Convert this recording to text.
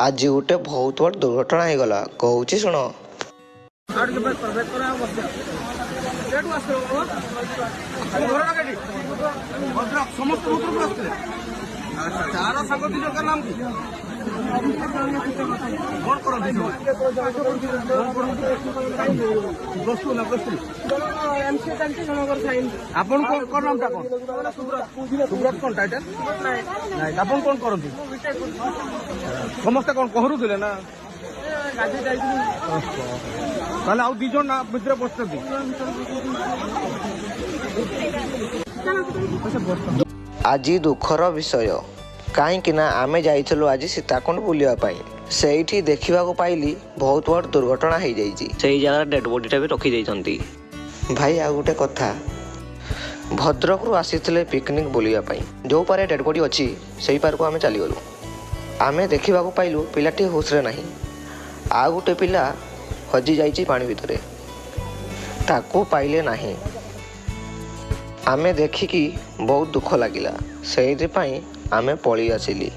आज गोटे बहुत बड़ दुर्घटना हो गला कहूँ शुण। आपण कोण नाम टाको सुब्रत कोन टाइटल नाही आपण कोण करंती समस्त कोण कहरुथिले ना ताले आउ दिजन ना मित्र बसती आज दुखर विषय कहीं आमे जाइलु आज सीताकुंड बुलापी से देखा पाइली बहुत बड़ दुर्घटना हो जाइए जगह डेड बॉडीटा भी रखी जाइछंती। भाई आ गोटे कथा भद्रक रु आसी पिकनिक बुलापी जो पारे डेड बॉडी अच्छी से पार को आम चलीगलु आमे देखा पाइलु पिलाटी होशरे नहीं आ गोटे पिला हजि जाइए पानी भितर ताकू पाइले नहीं आमे देखिकी बहुत दुख लगिला से आमे पड़ी आसिली।